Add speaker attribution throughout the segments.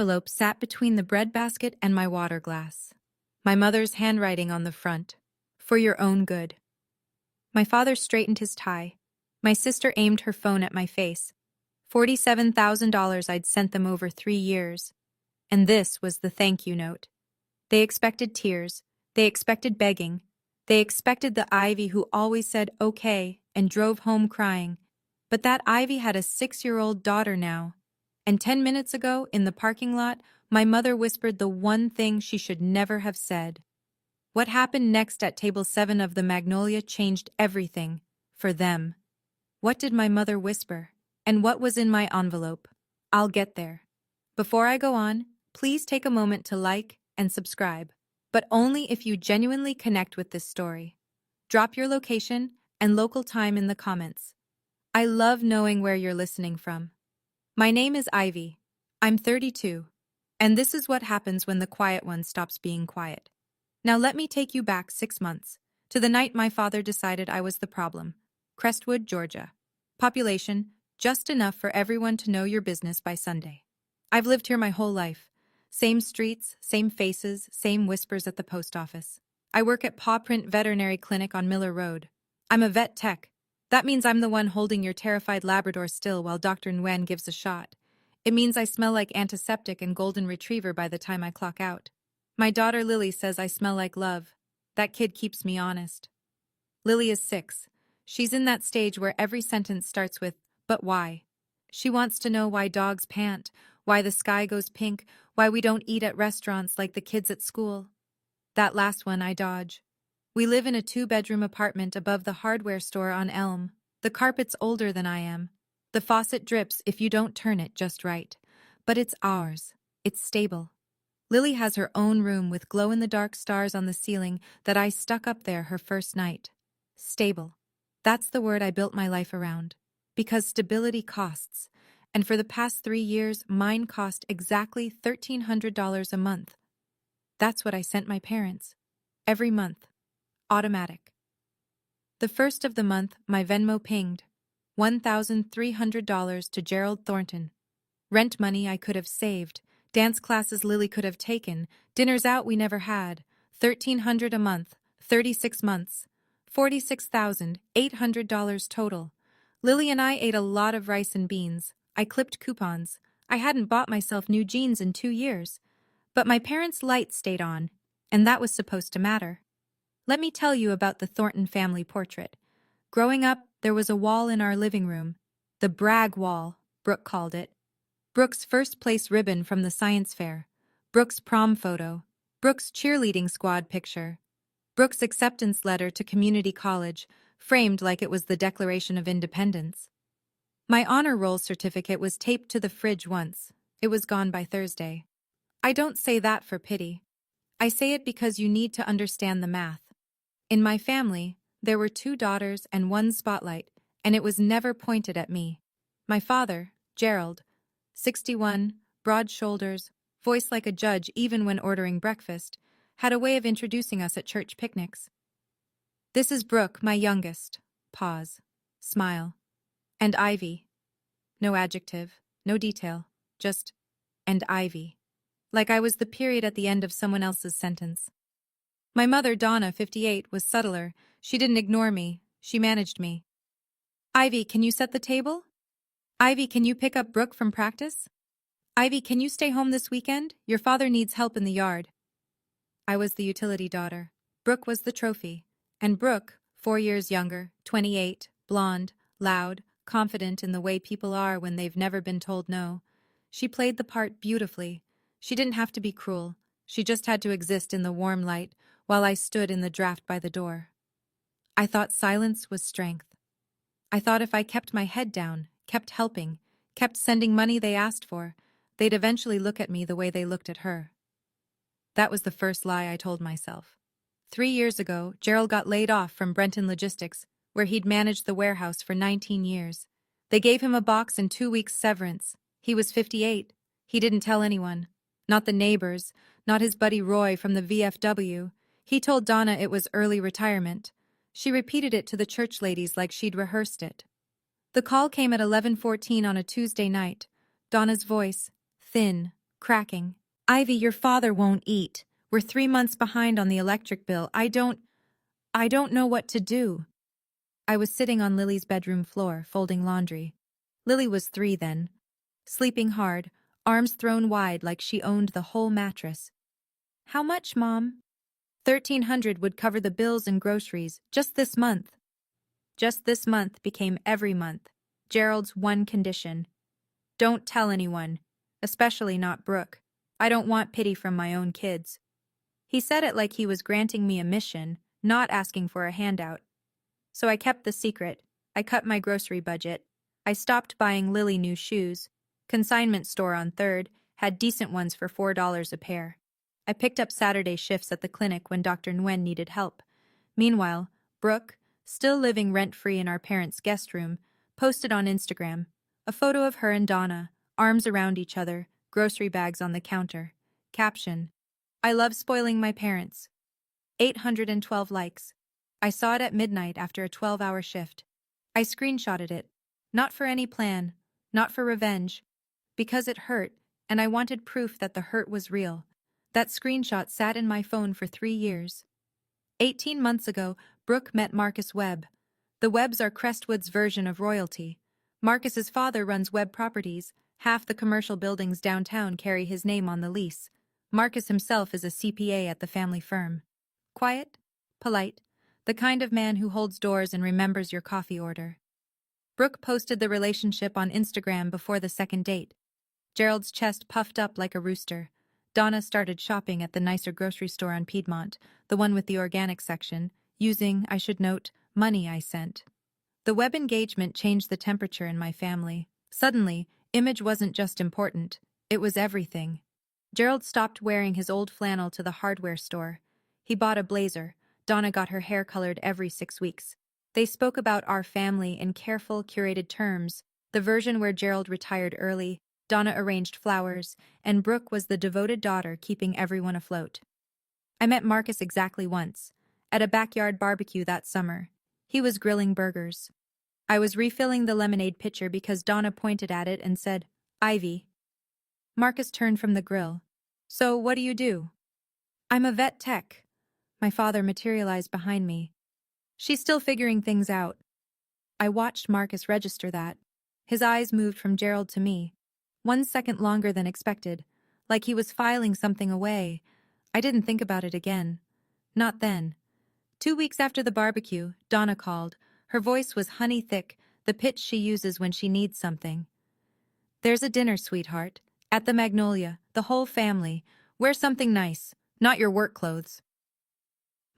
Speaker 1: Envelope sat between the breadbasket and my water glass. My mother's handwriting on the front. For your own good. My father straightened his tie. My sister aimed her phone at my face. $47,000 I'd sent them over 3 years. And this was the thank you note. They expected tears. They expected begging. They expected the Ivy who always said okay and drove home crying. But that Ivy had a 6-year-old daughter now. And 10 minutes ago, in the parking lot, my mother whispered the one thing she should never have said. What happened next at table 7 of the Magnolia changed everything. For them. What did my mother whisper? And what was in my envelope? I'll get there. Before I go on, please take a moment to like and subscribe. But only if you genuinely connect with this story. Drop your location and local time in the comments. I love knowing where you're listening from. My name is Ivy. I'm 32. And this is what happens when the quiet one stops being quiet. Now let me take you back 6 months, to the night my father decided I was the problem. Crestwood, Georgia. Population, just enough for everyone to know your business by Sunday. I've lived here my whole life. Same streets, same faces, same whispers at the post office. I work at Paw Print Veterinary Clinic on Miller Road. I'm a vet tech. That means I'm the one holding your terrified Labrador still while Dr. Nguyen gives a shot. It means I smell like antiseptic and golden retriever by the time I clock out. My daughter Lily says I smell like love. That kid keeps me honest. Lily is 6. She's in that stage where every sentence starts with, but why? She wants to know why dogs pant, why the sky goes pink, why we don't eat at restaurants like the kids at school. That last one I dodge. We live in a 2-bedroom apartment above the hardware store on Elm. The carpet's older than I am. The faucet drips if you don't turn it just right. But it's ours. It's stable. Lily has her own room with glow-in-the-dark stars on the ceiling that I stuck up there her first night. Stable. That's the word I built my life around. Because stability costs. And for the past 3 years, mine cost exactly $1,300 a month. That's what I sent my parents. Every month. Automatic. The first of the month, my Venmo pinged. $1,300 to Gerald Thornton. Rent money I could have saved. Dance classes Lily could have taken. Dinners out we never had. $1,300 a month. 36 months. $46,800 total. Lily and I ate a lot of rice and beans. I clipped coupons. I hadn't bought myself new jeans in 2 years. But my parents' light stayed on, and that was supposed to matter. Let me tell you about the Thornton family portrait. Growing up, there was a wall in our living room. The brag wall, Brooke called it. Brooke's first place ribbon from the science fair. Brooke's prom photo. Brooke's cheerleading squad picture. Brooke's acceptance letter to community college, framed like it was the Declaration of Independence. My honor roll certificate was taped to the fridge once. It was gone by Thursday. I don't say that for pity. I say it because you need to understand the math. In my family, there were 2 daughters and 1 spotlight, and it was never pointed at me. My father, Gerald, 61, broad shoulders, voice like a judge even when ordering breakfast, had a way of introducing us at church picnics. This is Brooke, my youngest. Pause. Smile. And Ivy. No adjective, no detail, just, and Ivy. Like I was the period at the end of someone else's sentence. My mother, Donna, 58, was subtler. She didn't ignore me. She managed me. Ivy, can you set the table? Ivy, can you pick up Brooke from practice? Ivy, can you stay home this weekend? Your father needs help in the yard. I was the utility daughter. Brooke was the trophy. And Brooke, 4 years younger, 28, blonde, loud, confident in the way people are when they've never been told no. She played the part beautifully. She didn't have to be cruel. She just had to exist in the warm light while I stood in the draft by the door. I thought silence was strength. I thought if I kept my head down, kept helping, kept sending money they asked for, they'd eventually look at me the way they looked at her. That was the first lie I told myself. 3 years ago, Gerald got laid off from Brenton Logistics, where he'd managed the warehouse for 19 years. They gave him a box and 2 weeks severance. He was 58. He didn't tell anyone. Not the neighbors, not his buddy Roy from the VFW. He told Donna it was early retirement. She repeated it to the church ladies like she'd rehearsed it. The call came at 11:14 on a Tuesday night. Donna's voice, thin, cracking. Ivy, your father won't eat. We're 3 months behind on the electric bill. I don't know what to do. I was sitting on Lily's bedroom floor, folding laundry. Lily was 3 then, sleeping hard, arms thrown wide like she owned the whole mattress. How much, Mom? 1,300 would cover the bills and groceries, just this month. Just this month became every month. Gerald's one condition. Don't tell anyone, especially not Brooke. I don't want pity from my own kids. He said it like he was granting me a mission, not asking for a handout. So I kept the secret. I cut my grocery budget. I stopped buying Lily new shoes. Consignment store on 3rd had decent ones for $4 a pair. I picked up Saturday shifts at the clinic when Dr. Nguyen needed help. Meanwhile, Brooke, still living rent-free in our parents' guest room, posted on Instagram a photo of her and Donna, arms around each other, grocery bags on the counter. Caption: I love spoiling my parents. 812 likes. I saw it at midnight after a 12-hour shift. I screenshotted it. Not for any plan, not for revenge. Because it hurt, and I wanted proof that the hurt was real. That screenshot sat in my phone for 3 years. 18 months ago, Brooke met Marcus Webb. The Webbs are Crestwood's version of royalty. Marcus's father runs Webb Properties. Half the commercial buildings downtown carry his name on the lease. Marcus himself is a CPA at the family firm. Quiet, polite, the kind of man who holds doors and remembers your coffee order. Brooke posted the relationship on Instagram before the second date. Gerald's chest puffed up like a rooster. Donna started shopping at the nicer grocery store on Piedmont, the one with the organic section, using, I should note, money I sent. The Webb engagement changed the temperature in my family. Suddenly, image wasn't just important, it was everything. Gerald stopped wearing his old flannel to the hardware store. He bought a blazer. Donna got her hair colored every 6 weeks. They spoke about our family in careful, curated terms, the version where Gerald retired early, Donna arranged flowers, and Brooke was the devoted daughter keeping everyone afloat. I met Marcus exactly once, at a backyard barbecue that summer. He was grilling burgers. I was refilling the lemonade pitcher because Donna pointed at it and said, Ivy. Marcus turned from the grill. So, what do you do? I'm a vet tech. My father materialized behind me. She's still figuring things out. I watched Marcus register that. His eyes moved from Gerald to me. 1 second longer than expected, like he was filing something away. I didn't think about it again. Not then. 2 weeks after the barbecue, Donna called. Her voice was honey thick, the pitch she uses when she needs something. There's a dinner, sweetheart. At the Magnolia, the whole family. Wear something nice, not your work clothes.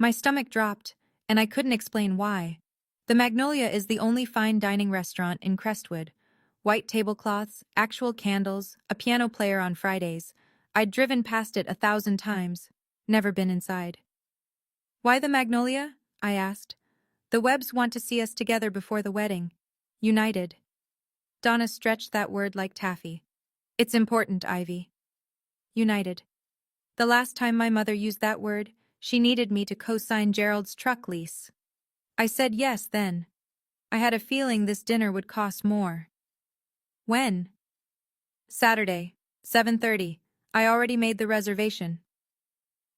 Speaker 1: My stomach dropped, and I couldn't explain why. The Magnolia is the only fine dining restaurant in Crestwood. White tablecloths, actual candles, a piano player on Fridays. I'd driven past it 1,000 times, never been inside. Why the Magnolia? I asked. The Webbs want to see us together before the wedding. United. Donna stretched that word like taffy. It's important, Ivy. United. The last time my mother used that word, she needed me to co-sign Gerald's truck lease. I said yes then. I had a feeling this dinner would cost more. When? Saturday, 7:30. I already made the reservation.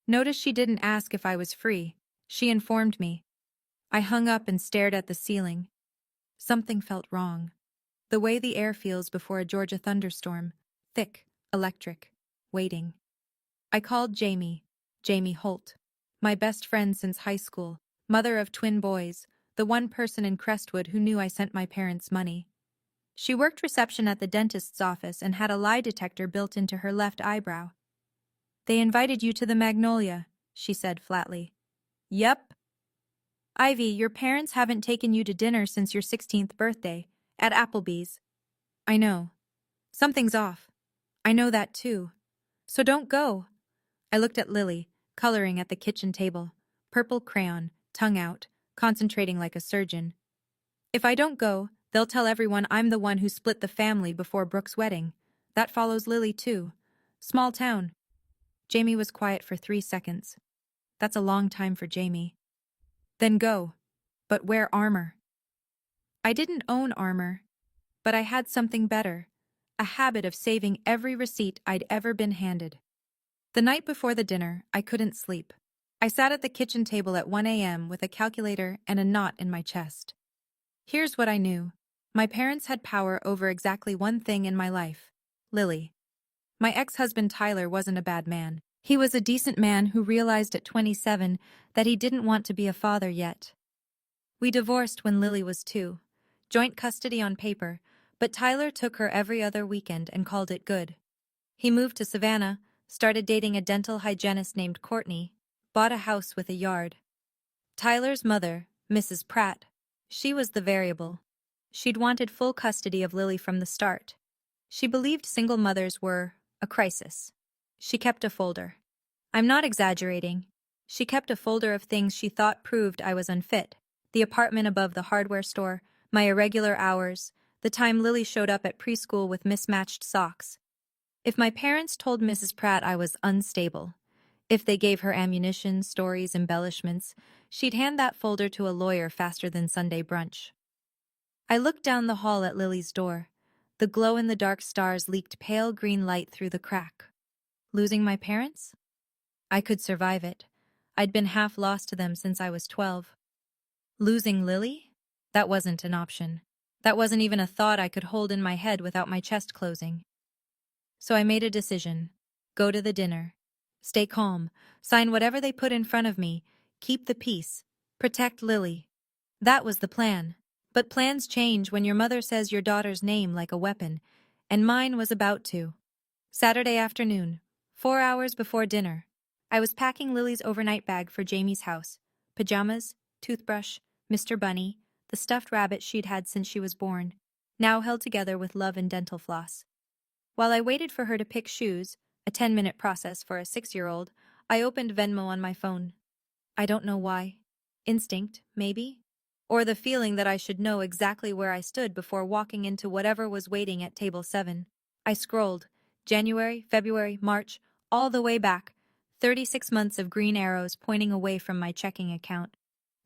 Speaker 1: Notice she didn't ask if I was free. She informed me. I hung up and stared at the ceiling. Something felt wrong. The way the air feels before a Georgia thunderstorm. Thick, electric, waiting. I called Jamie Holt. My best friend since high school, mother of twin boys, the one person in Crestwood who knew I sent my parents money. She worked reception at the dentist's office and had a lie detector built into her left eyebrow. They invited you to the Magnolia, she said flatly. Yep. Ivy, your parents haven't taken you to dinner since your 16th birthday, at Applebee's. I know. Something's off. I know that too. So don't go. I looked at Lily, coloring at the kitchen table, purple crayon, tongue out, concentrating like a surgeon. If I don't go, they'll tell everyone I'm the one who split the family before Brooke's wedding. That follows Lily too. Small town. Jamie was quiet for 3 seconds. That's a long time for Jamie. Then go. But wear armor. I didn't own armor, but I had something better. a habit of saving every receipt I'd ever been handed. The night before the dinner, I couldn't sleep. I sat at the kitchen table at 1 a.m. with a calculator and a knot in my chest. Here's what I knew. My parents had power over exactly one thing in my life: Lily. My ex-husband Tyler wasn't a bad man. He was a decent man who realized at 27 that he didn't want to be a father yet. We divorced when Lily was 2. Joint custody on paper, but Tyler took her every other weekend and called it good. He moved to Savannah, started dating a dental hygienist named Courtney, bought a house with a yard. Tyler's mother, Mrs. Pratt, she was the variable. She'd wanted full custody of Lily from the start. She believed single mothers were a crisis. She kept a folder. I'm not exaggerating. She kept a folder of things she thought proved I was unfit: the apartment above the hardware store, my irregular hours, the time Lily showed up at preschool with mismatched socks. If my parents told Mrs. Pratt I was unstable, if they gave her ammunition, stories, embellishments, she'd hand that folder to a lawyer faster than Sunday brunch. I looked down the hall at Lily's door. The glow-in-the-dark stars leaked pale green light through the crack. Losing my parents? I could survive it. I'd been half lost to them since I was 12. Losing Lily? That wasn't an option. That wasn't even a thought I could hold in my head without my chest closing. So I made a decision. Go to the dinner. Stay calm. Sign whatever they put in front of me. Keep the peace. Protect Lily. That was the plan. But plans change when your mother says your daughter's name like a weapon, and mine was about to. Saturday afternoon, 4 hours before dinner. I was packing Lily's overnight bag for Jamie's house. Pajamas, toothbrush, Mr. Bunny, the stuffed rabbit she'd had since she was born, now held together with love and dental floss. While I waited for her to pick shoes, a 10-minute process for a 6-year-old, I opened Venmo on my phone. I don't know why. Instinct, maybe? Or the feeling that I should know exactly where I stood before walking into whatever was waiting at table 7. I scrolled. January, February, March, all the way back. 36 months of green arrows pointing away from my checking account.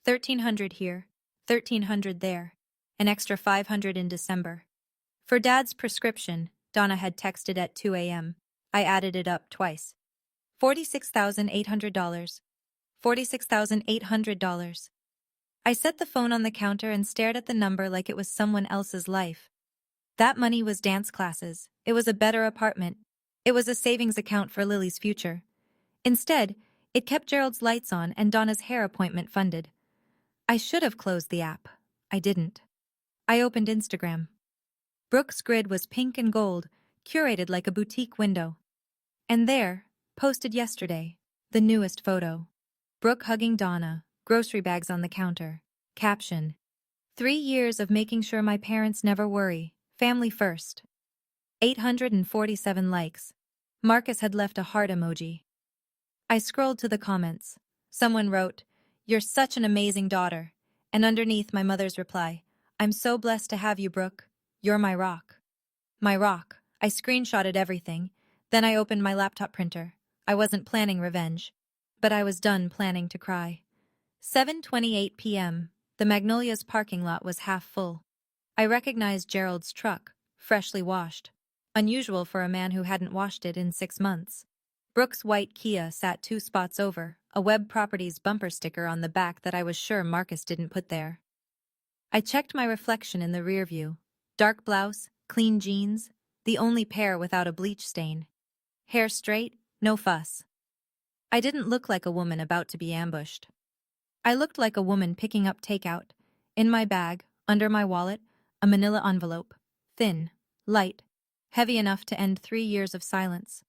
Speaker 1: 1,300 here, 1,300 there. An extra 500 in December. For Dad's prescription, Donna had texted at 2 a.m. I added it up twice. $46,800. $46,800. I set the phone on the counter and stared at the number like it was someone else's life. That money was dance classes. It was a better apartment. It was a savings account for Lily's future. Instead, it kept Gerald's lights on and Donna's hair appointment funded. I should have closed the app. I didn't. I opened Instagram. Brooke's grid was pink and gold, curated like a boutique window. And there, posted yesterday, the newest photo. Brooke hugging Donna, grocery bags on the counter. Caption: 3 years of making sure my parents never worry. Family first. 847 likes. Marcus had left a heart emoji. I scrolled to the comments. Someone wrote, "You're such an amazing daughter." And underneath my mother's reply, "I'm so blessed to have you, Brooke. You're my rock." My rock. I screenshotted everything. Then I opened my laptop printer. I wasn't planning revenge. But I was done planning to cry. 7:28 p.m. The Magnolia's parking lot was half full. I recognized Gerald's truck, freshly washed. Unusual for a man who hadn't washed it in 6 months. Brooke's white Kia sat 2 spots over, a Web Properties bumper sticker on the back that I was sure Marcus didn't put there. I checked my reflection in the rear view. Dark blouse, clean jeans, the only pair without a bleach stain. Hair straight, no fuss. I didn't look like a woman about to be ambushed. I looked like a woman picking up takeout. In my bag, under my wallet, a manila envelope. Thin, light, heavy enough to end 3 years of silence.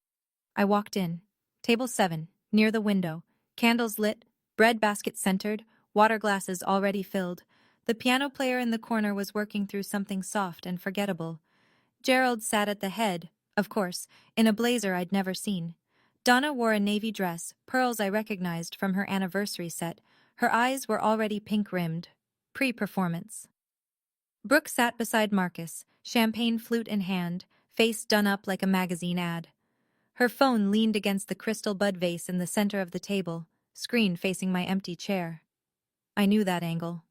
Speaker 1: I walked in. Table 7, near the window. Candles lit, bread basket centered, water glasses already filled. The piano player in the corner was working through something soft and forgettable. Gerald sat at the head, of course, in a blazer I'd never seen. Donna wore a navy dress, pearls I recognized from her anniversary set. Her eyes were already pink-rimmed. Pre-performance. Brooke sat beside Marcus, champagne flute in hand, face done up like a magazine ad. Her phone leaned against the crystal bud vase in the center of the table, screen facing my empty chair. I knew that angle.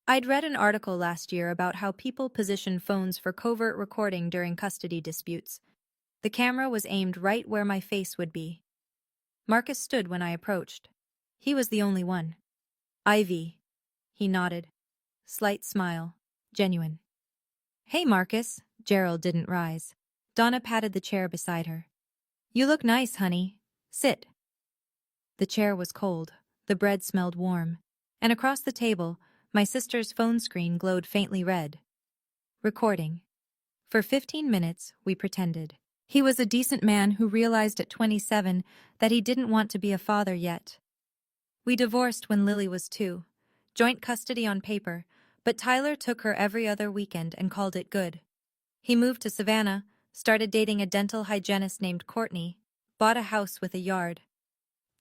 Speaker 1: I'd read an article last year about how people position phones for covert recording during custody disputes. The camera was aimed right where my face would be. Marcus stood when I approached. He was the only one. Ivy. He nodded. Slight smile. Genuine. Hey, Marcus. Gerald didn't rise. Donna patted the chair beside her. You look nice, honey. Sit. The chair was cold. The bread smelled warm. And across the table, my sister's phone screen glowed faintly red. Recording. For 15 minutes, we pretended. He was a decent man who realized at 27 that he didn't want to be a father yet. We divorced when Lily was 2. Joint custody on paper, but Tyler took her every other weekend and called it good. He moved to Savannah, started dating a dental hygienist named Courtney, bought a house with a yard.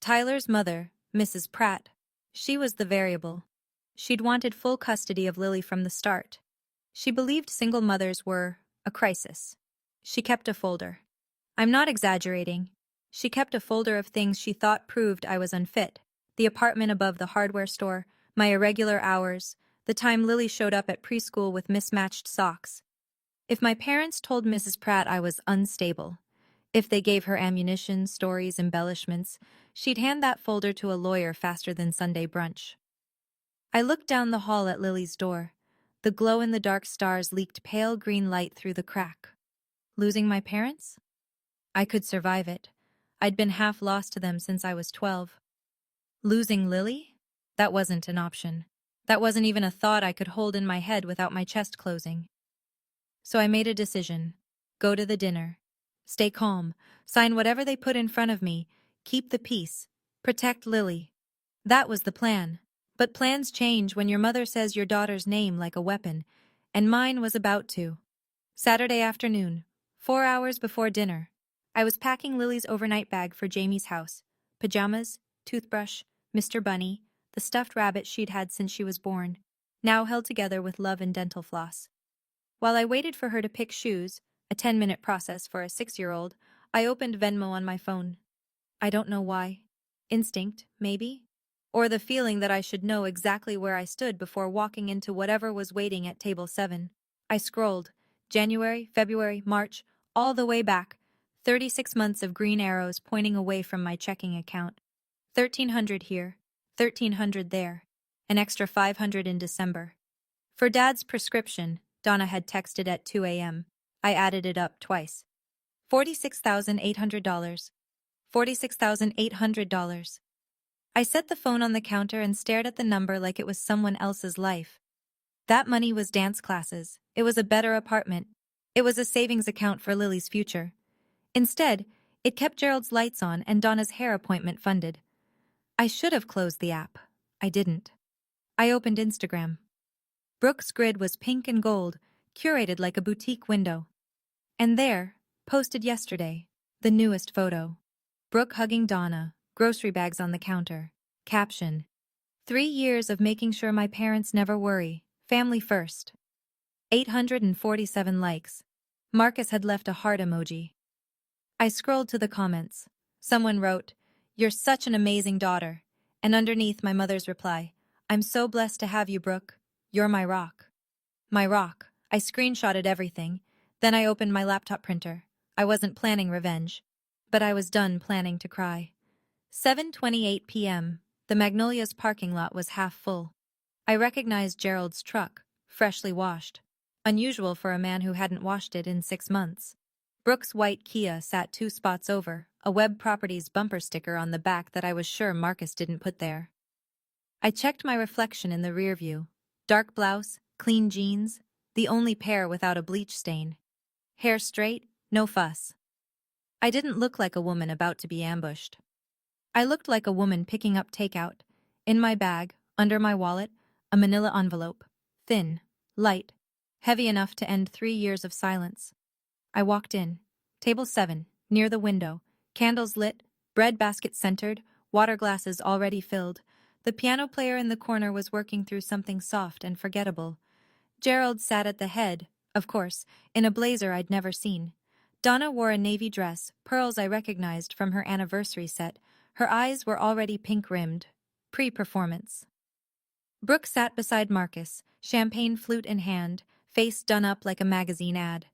Speaker 1: Tyler's mother, Mrs. Pratt, she was the variable. She'd wanted full custody of Lily from the start. She believed single mothers were a crisis. She kept a folder. I'm not exaggerating. She kept a folder of things she thought proved I was unfit. The apartment above the hardware store, my irregular hours, the time Lily showed up at preschool with mismatched socks. If my parents told Mrs. Pratt I was unstable, if they gave her ammunition, stories, embellishments, she'd hand that folder to a lawyer faster than Sunday brunch. I looked down the hall at Lily's door. The glow-in-the-dark stars leaked pale green light through the crack. Losing my parents? I could survive it. I'd been half lost to them since I was 12. Losing Lily? That wasn't an option. That wasn't even a thought I could hold in my head without my chest closing. So I made a decision. Go to the dinner. Stay calm. Sign whatever they put in front of me. Keep the peace. Protect Lily. That was the plan. But plans change when your mother says your daughter's name like a weapon, and mine was about to. Saturday afternoon, 4 hours before dinner. I was packing Lily's overnight bag for Jamie's house. Pajamas, toothbrush, Mr. Bunny, the stuffed rabbit she'd had since she was born, now held together with love and dental floss. While I waited for her to pick shoes, a 10-minute process for a 6-year-old, I opened Venmo on my phone. I don't know why. Instinct, maybe? Or the feeling that I should know exactly where I stood before walking into whatever was waiting at table 7. I scrolled. January, February, March, all the way back. 36 months of green arrows pointing away from my checking account. 1,300 here, 1,300 there, an extra 500 in December. For Dad's prescription, Donna had texted at 2 a.m. I added it up twice. $46,800. $46,800. I set the phone on the counter and stared at the number like it was someone else's life. That money was dance classes. It was a better apartment. It was a savings account for Lily's future. Instead, it kept Gerald's lights on and Donna's hair appointment funded. I should have closed the app. I didn't. I opened Instagram. Brooke's grid was pink and gold, curated like a boutique window. And there, posted yesterday, the newest photo. Brooke hugging Donna, grocery bags on the counter. Caption: 3 years of making sure my parents never worry. Family first. 847 likes. Marcus had left a heart emoji. I scrolled to the comments. Someone wrote, "You're such an amazing daughter." And underneath my mother's reply, "I'm so blessed to have you, Brooke. You're my rock." My rock. I screenshotted everything. Then I opened my laptop printer. I wasn't planning revenge. But I was done planning to cry. 7:28 p.m. The Magnolia's parking lot was half full. I recognized Gerald's truck, freshly washed. Unusual for a man who hadn't washed it in 6 months. Brooke's white Kia sat 2 spots over, a Web Properties bumper sticker on the back that I was sure Marcus didn't put there. I checked my reflection in the rear view. Dark blouse, clean jeans, the only pair without a bleach stain. Hair straight, no fuss. I didn't look like a woman about to be ambushed. I looked like a woman picking up takeout. In my bag, under my wallet, a manila envelope. Thin, light, heavy enough to end 3 years of silence. I walked in. Table 7, near the window. Candles lit, bread basket centered, water glasses already filled. The piano player in the corner was working through something soft and forgettable. Gerald sat at the head, of course, in a blazer I'd never seen. Donna wore a navy dress, pearls I recognized from her anniversary set. Her eyes were already pink-rimmed. Pre-performance. Brooke sat beside Marcus, champagne flute in hand, face done up like a magazine ad.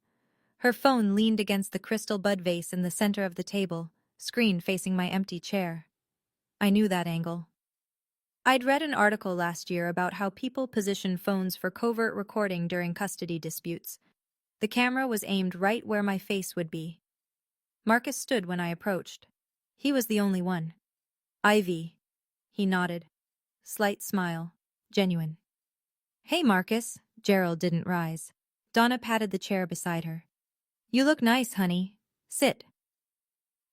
Speaker 1: Her phone leaned against the crystal bud vase in the center of the table, screen facing my empty chair. I knew that angle. I'd read an article last year about how people position phones for covert recording during custody disputes. The camera was aimed right where my face would be. Marcus stood when I approached. He was the only one. Ivy. He nodded. Slight smile. Genuine. Hey, Marcus. Gerald didn't rise. Donna patted the chair beside her. You look nice, honey. Sit.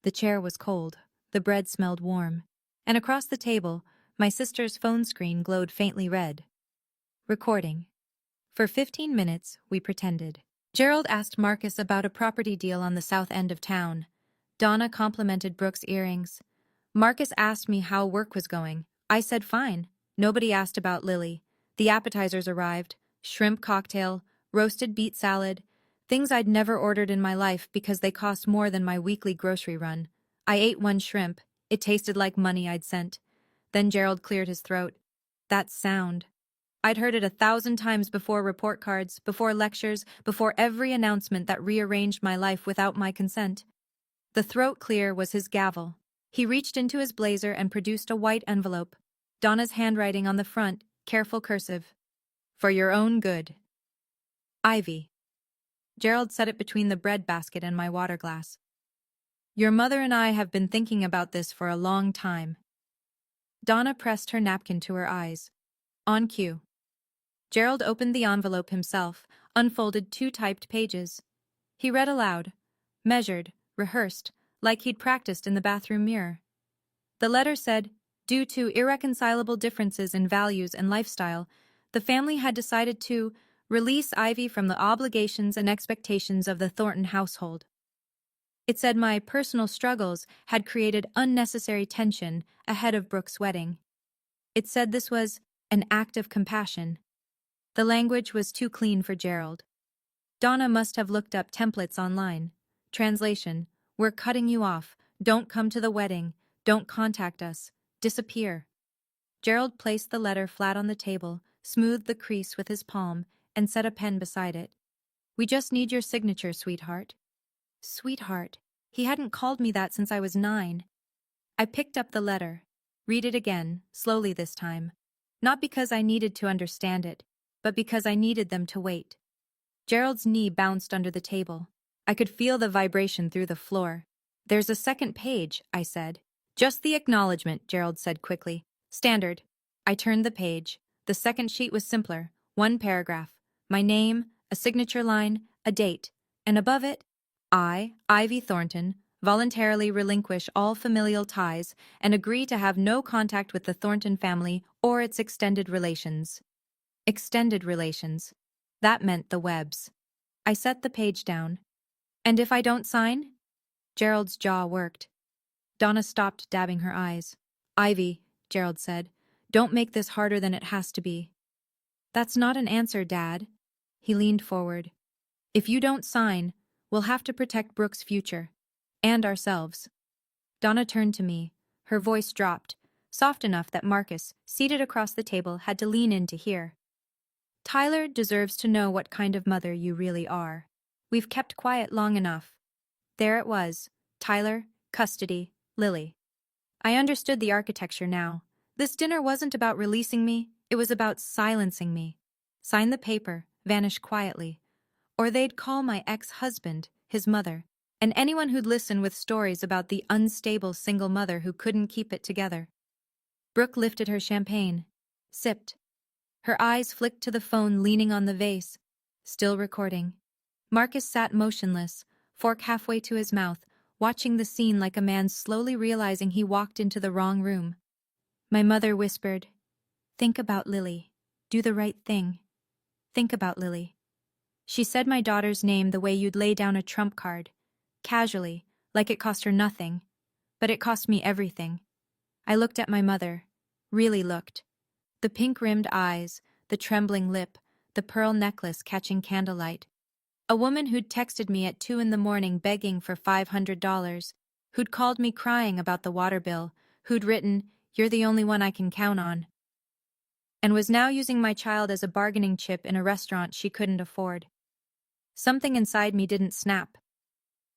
Speaker 1: The chair was cold. The bread smelled warm. And across the table, my sister's phone screen glowed faintly red. Recording. For 15 minutes, we pretended. Gerald asked Marcus about a property deal on the south end of town. Donna complimented Brooke's earrings. Marcus asked me how work was going. I said fine. Nobody asked about Lily. The appetizers arrived. Shrimp cocktail, roasted beet salad, things I'd never ordered in my life because they cost more than my weekly grocery run. I ate one shrimp. It tasted like money I'd sent. Then Gerald cleared his throat. That sound. I'd heard it 1,000 times before report cards, before lectures, before every announcement that rearranged my life without my consent. The throat clear was his gavel. He reached into his blazer and produced a white envelope. Donna's handwriting on the front, careful cursive. For your own good. Ivy. Gerald set it between the bread basket and my water glass. Your mother and I have been thinking about this for a long time. Donna pressed her napkin to her eyes. On cue. Gerald opened the envelope himself, unfolded 2 typed pages. He read aloud, measured, rehearsed, like he'd practiced in the bathroom mirror. The letter said, due to irreconcilable differences in values and lifestyle, the family had decided to release Ivy from the obligations and expectations of the Thornton household. It said my personal struggles had created unnecessary tension ahead of Brooke's wedding. It said this was an act of compassion. The language was too clean for Gerald. Donna must have looked up templates online. Translation: we're cutting you off. Don't come to the wedding. Don't contact us. Disappear. Gerald placed the letter flat on the table, smoothed the crease with his palm, and set a pen beside it. We just need your signature, sweetheart. Sweetheart. He hadn't called me that since I was 9. I picked up the letter. Read it again, slowly this time. Not because I needed to understand it, but because I needed them to wait. Gerald's knee bounced under the table. I could feel the vibration through the floor. There's a second page, I said. Just the acknowledgement, Gerald said quickly. Standard. I turned the page. The second sheet was simpler. 1 paragraph. My name, a signature line, a date. And above it, I, Ivy Thornton, voluntarily relinquish all familial ties and agree to have no contact with the Thornton family or its extended relations. Extended relations. That meant the Webbs. I set the page down. And if I don't sign? Gerald's jaw worked. Donna stopped dabbing her eyes. Ivy, Gerald said, don't make this harder than it has to be. That's not an answer, Dad. He leaned forward. If you don't sign, we'll have to protect Brooke's future. And ourselves. Donna turned to me. Her voice dropped, soft enough that Marcus, seated across the table, had to lean in to hear. Tyler deserves to know what kind of mother you really are. We've kept quiet long enough. There it was. Tyler, custody, Lily. I understood the architecture now. This dinner wasn't about releasing me, it was about silencing me. Sign the paper, vanish quietly. Or they'd call my ex-husband, his mother, and anyone who'd listen with stories about the unstable single mother who couldn't keep it together. Brooke lifted her champagne, sipped. Her eyes flicked to the phone leaning on the vase, still recording. Marcus sat motionless, fork halfway to his mouth, watching the scene like a man slowly realizing he walked into the wrong room. My mother whispered, "Think about Lily. Do the right thing. Think about Lily." She said my daughter's name the way you'd lay down a trump card, casually, like it cost her nothing, but it cost me everything. I looked at my mother, really looked. The pink-rimmed eyes, the trembling lip, the pearl necklace catching candlelight. A woman who'd texted me at 2 in the morning begging for $500, who'd called me crying about the water bill, who'd written, "You're the only one I can count on." and was now using my child as a bargaining chip in a restaurant she couldn't afford. Something inside me didn't snap.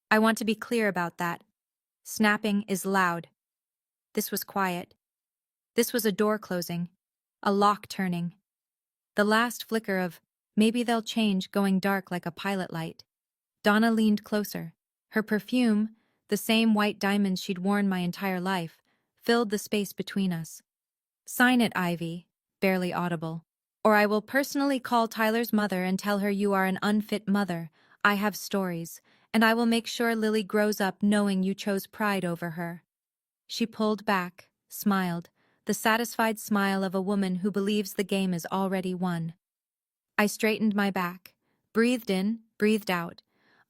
Speaker 1: I want to be clear about that. Snapping is loud. This was quiet. This was a door closing, a lock turning. The last flicker of, maybe they'll change, going dark like a pilot light. Donna leaned closer. Her perfume, the same white diamonds she'd worn my entire life, filled the space between us. Sign it, Ivy, barely audible. Or I will personally call Tyler's mother and tell her you are an unfit mother. I have stories, and I will make sure Lily grows up knowing you chose pride over her. She pulled back, smiled, the satisfied smile of a woman who believes the game is already won. I straightened my back, breathed in, breathed out.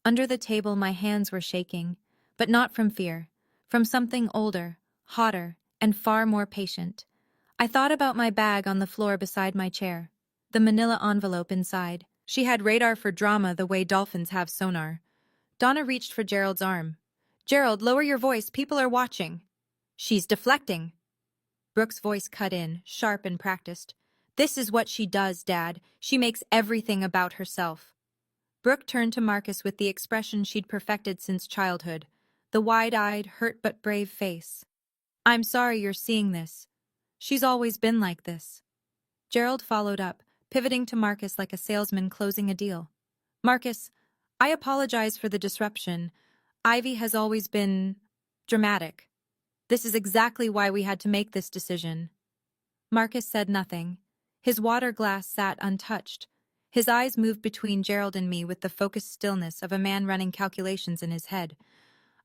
Speaker 1: Under the table my hands were shaking, but not from fear, from something older, hotter, and far more patient. I thought about my bag on the floor beside my chair, the manila envelope inside. She had radar for drama the way dolphins have sonar. Donna reached for Gerald's arm. "Gerald, lower your voice, people are watching." "She's deflecting." Brooke's voice cut in, sharp and practiced. "This is what she does, Dad. She makes everything about herself." Brooke turned to Marcus with the expression she'd perfected since childhood, the wide-eyed, hurt but brave face. "I'm sorry you're seeing this. She's always been like this." Gerald followed up, pivoting to Marcus like a salesman closing a deal. "Marcus, I apologize for the disruption. Ivy has always been dramatic. This is exactly why we had to make this decision." Marcus said nothing. His water glass sat untouched. His eyes moved between Gerald and me with the focused stillness of a man running calculations in his head.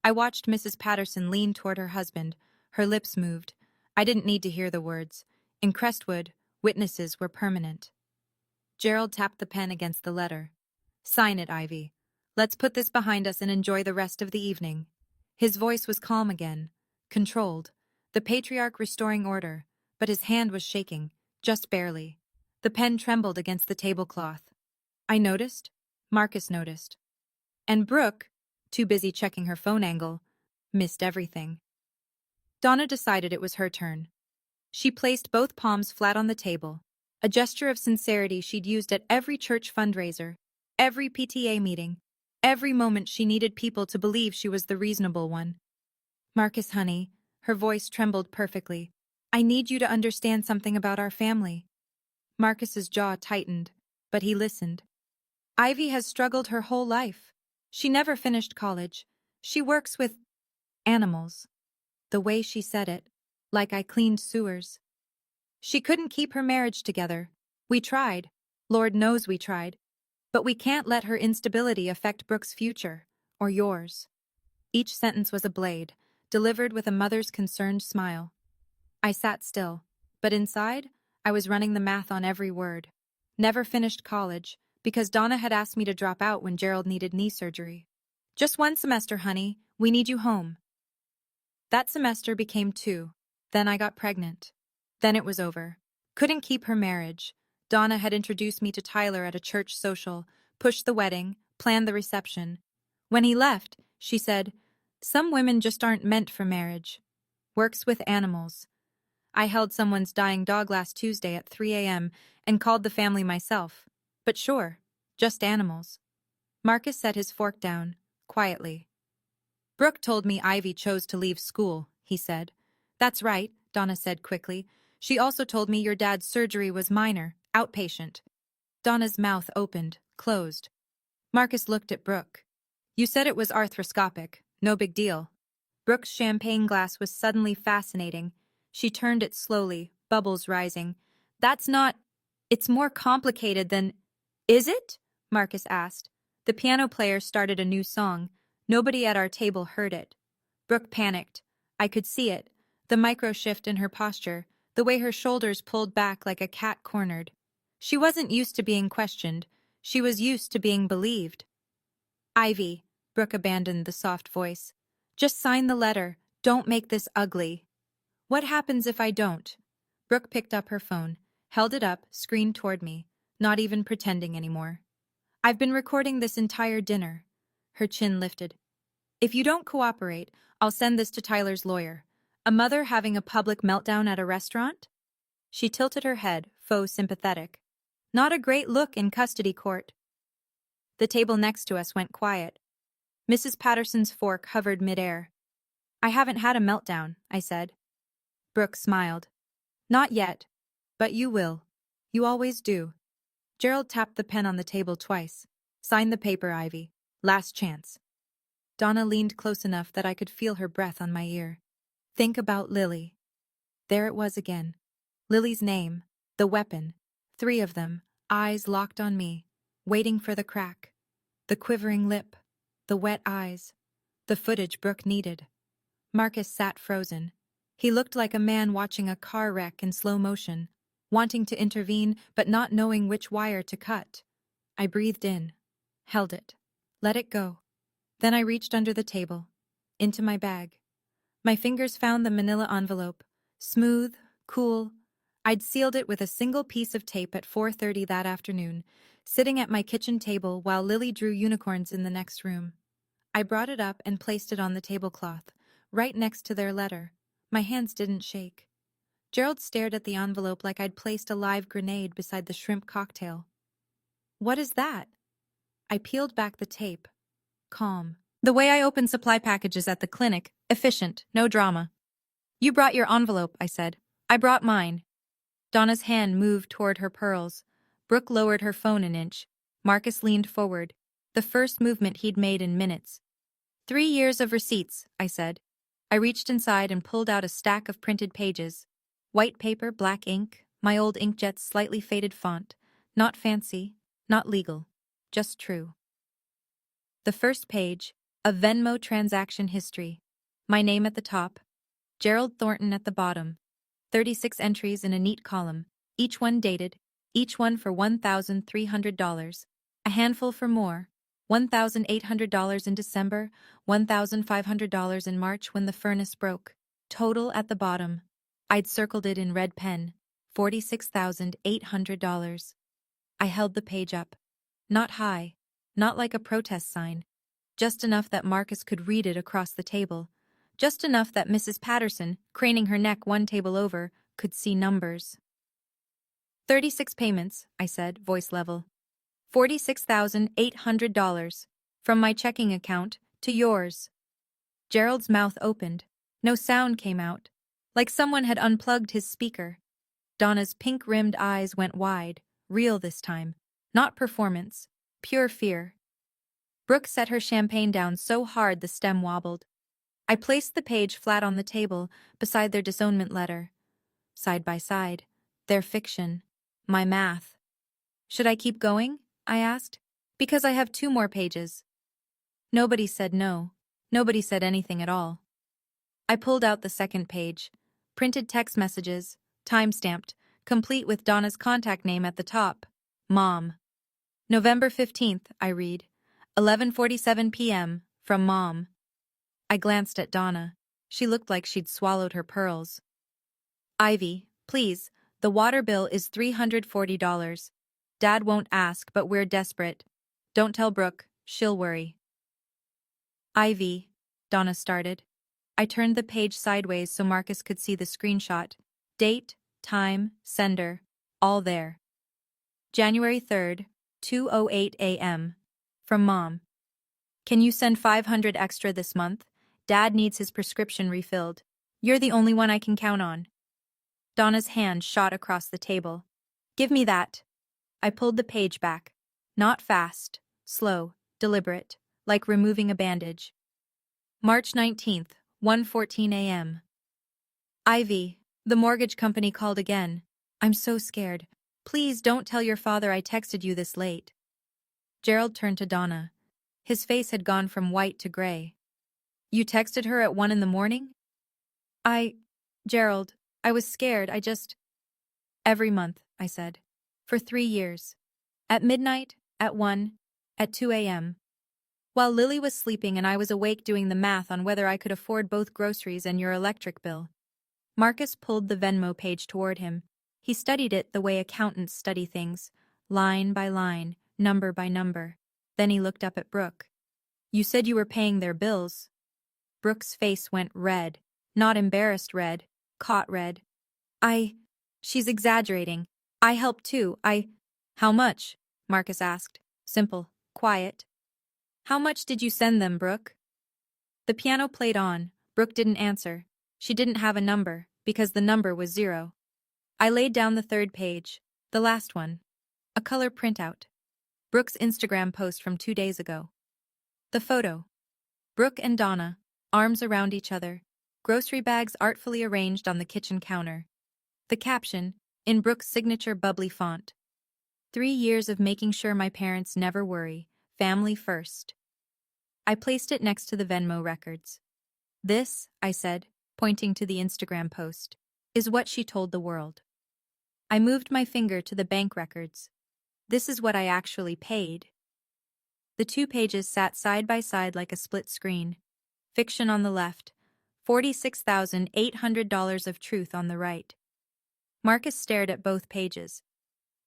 Speaker 1: I watched Mrs. Patterson lean toward her husband. Her lips moved. I didn't need to hear the words. In Crestwood, witnesses were permanent. Gerald tapped the pen against the letter. "Sign it, Ivy. Let's put this behind us and enjoy the rest of the evening." His voice was calm again, controlled, the patriarch restoring order, but his hand was shaking, just barely. The pen trembled against the tablecloth. I noticed. Marcus noticed. And Brooke, too busy checking her phone angle, missed everything. Donna decided it was her turn. She placed both palms flat on the table, a gesture of sincerity she'd used at every church fundraiser, every PTA meeting, every moment she needed people to believe she was the reasonable one. "Marcus, honey," her voice trembled perfectly, "I need you to understand something about our family." Marcus's jaw tightened, but he listened. "Ivy has struggled her whole life. She never finished college. She works with animals." The way she said it, like I cleaned sewers. "She couldn't keep her marriage together. We tried. Lord knows we tried. But we can't let her instability affect Brooke's future, or yours." Each sentence was a blade, delivered with a mother's concerned smile. I sat still, but inside, I was running the math on every word. Never finished college, because Donna had asked me to drop out when Gerald needed knee surgery. "Just one semester, honey. We need you home." That semester became 2. Then I got pregnant. Then it was over. Couldn't keep her marriage. Donna had introduced me to Tyler at a church social, pushed the wedding, planned the reception. When he left, she said, "Some women just aren't meant for marriage." Works with animals. I held someone's dying dog last Tuesday at 3 a.m. and called the family myself. But sure, just animals. Marcus set his fork down, quietly. "Brooke told me Ivy chose to leave school," he said. "That's right," Donna said quickly. "She also told me your dad's surgery was minor, outpatient." Donna's mouth opened, closed. Marcus looked at Brooke. "You said it was arthroscopic. No big deal." Brooke's champagne glass was suddenly fascinating. She turned it slowly, bubbles rising. "That's not... It's more complicated than..." "Is it?" Marcus asked. The piano player started a new song. Nobody at our table heard it. Brooke panicked. I could see it. The micro-shift in her posture, the way her shoulders pulled back like a cat cornered. She wasn't used to being questioned. She was used to being believed. "Ivy," Brooke abandoned the soft voice. "Just sign the letter. Don't make this ugly." "What happens if I don't?" Brooke picked up her phone, held it up, screen toward me, not even pretending anymore. "I've been recording this entire dinner." Her chin lifted. "If you don't cooperate, I'll send this to Tyler's lawyer. A mother having a public meltdown at a restaurant?" She tilted her head, faux sympathetic. Not a great look in custody court. The table next to us went quiet. Mrs. Patterson's fork hovered midair. I haven't had a meltdown, I said. Brooke smiled. Not yet. But you will. You always do. Gerald tapped the pen on the table twice. Sign the paper, Ivy. Last chance. Donna leaned close enough that I could feel her breath on my ear. Think about Lily. There it was again. Lily's name. The weapon. 3 of them, eyes locked on me, waiting for the crack. The quivering lip. The wet eyes. The footage Brooke needed. Marcus sat frozen. He looked like a man watching a car wreck in slow motion, wanting to intervene but not knowing which wire to cut. I breathed in, held it, let it go. Then I reached under the table, into my bag. My fingers found the manila envelope, smooth, cool. I'd sealed it with a single piece of tape at 4:30 that afternoon, sitting at my kitchen table while Lily drew unicorns in the next room. I brought it up and placed it on the tablecloth, right next to their letter. My hands didn't shake. Gerald stared at the envelope like I'd placed a live grenade beside the shrimp cocktail. What is that? I peeled back the tape. Calm. The way I open supply packages at the clinic, efficient, no drama. You brought your envelope, I said. I brought mine. Donna's hand moved toward her pearls. Brooke lowered her phone an inch. Marcus leaned forward, the first movement he'd made in minutes. 3 years of receipts, I said. I reached inside and pulled out a stack of printed pages. White paper, black ink, my old inkjet's slightly faded font. Not fancy, not legal, just true. The first page, a Venmo transaction history. My name at the top, Gerald Thornton at the bottom. 36 entries in a neat column, each one dated, each one for $1,300. A handful for more. $1,800 in December, $1,500 in March when the furnace broke. Total at the bottom. I'd circled it in red pen. $46,800. I held the page up. Not high, not like a protest sign. Just enough that Marcus could read it across the table. Just enough that Mrs. Patterson, craning her neck one table over, could see numbers. 36 payments, I said, voice level. $46,800. From my checking account to yours. Gerald's mouth opened. No sound came out. Like someone had unplugged his speaker. Donna's pink-rimmed eyes went wide, real this time. Not performance. Pure fear. Brooke set her champagne down so hard the stem wobbled. I placed the page flat on the table, beside their disownment letter. Side by side. Their fiction. My math. Should I keep going? I asked. Because I have 2 more pages. Nobody said no. Nobody said anything at all. I pulled out the second page. Printed text messages, time-stamped, complete with Donna's contact name at the top. Mom. November 15th, I read. 11:47 p.m. From Mom. I glanced at Donna. She looked like she'd swallowed her pearls. Ivy, please, the water bill is $340. Dad won't ask, but we're desperate. Don't tell Brooke, she'll worry. Ivy, Donna started. I turned the page sideways so Marcus could see the screenshot. Date, time, sender, all there. January 3rd, 2:08 a.m. From Mom. Can you send $500 extra this month? Dad needs his prescription refilled. You're the only one I can count on. Donna's hand shot across the table. Give me that. I pulled the page back. Not fast, slow, deliberate, like removing a bandage. March 19th, 1:14 a.m. Ivy, the mortgage company called again. I'm so scared. Please don't tell your father I texted you this late. Gerald turned to Donna. His face had gone from white to gray. You texted her at 1 in the morning? Gerald, I was scared, Every month, I said. For 3 years. At midnight, at 1, at 2 a.m. While Lily was sleeping and I was awake doing the math on whether I could afford both groceries and your electric bill. Marcus pulled the Venmo page toward him. He studied it the way accountants study things, line by line, number by number. Then he looked up at Brooke. You said you were paying their bills. Brooke's face went red, not embarrassed red, caught red. She's exaggerating. I helped too. How much? Marcus asked. Simple, quiet. How much did you send them, Brooke? The piano played on. Brooke didn't answer. She didn't have a number, because the number was 0. I laid down the third page. The last one. A color printout. Brooke's Instagram post from 2 days ago. The photo. Brooke and Donna, arms around each other, grocery bags artfully arranged on the kitchen counter. The caption, in Brooke's signature bubbly font. 3 years of making sure my parents never worry. Family first. I placed it next to the Venmo records. This, I said, pointing to the Instagram post, is what she told the world. I moved my finger to the bank records. This is what I actually paid. The 2 pages sat side by side like a split screen. Fiction on the left, $46,800 of truth on the right. Marcus stared at both pages.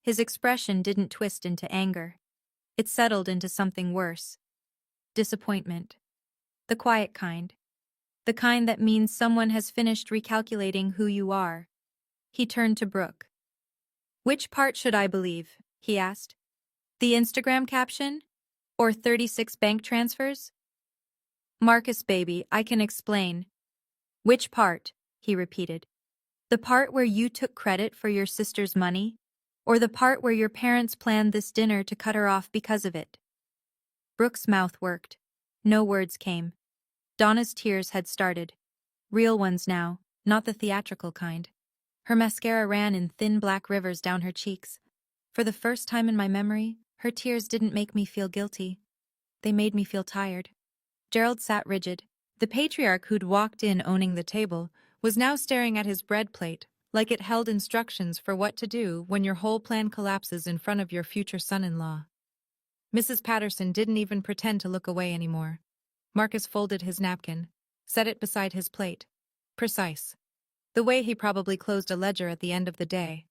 Speaker 1: His expression didn't twist into anger. It settled into something worse. Disappointment. The quiet kind. The kind that means someone has finished recalculating who you are. He turned to Brooke. Which part should I believe? He asked. The Instagram caption? Or 36 bank transfers? Marcus, baby, I can explain. Which part? He repeated. The part where you took credit for your sister's money? Or the part where your parents planned this dinner to cut her off because of it? Brooke's mouth worked. No words came. Donna's tears had started. Real ones now, not the theatrical kind. Her mascara ran in thin black rivers down her cheeks. For the first time in my memory, her tears didn't make me feel guilty. They made me feel tired. Gerald sat rigid. The patriarch who'd walked in owning the table was now staring at his bread plate, like it held instructions for what to do when your whole plan collapses in front of your future son-in-law. Mrs. Patterson didn't even pretend to look away anymore. Marcus folded his napkin, set it beside his plate. Precise. The way he probably closed a ledger at the end of the day.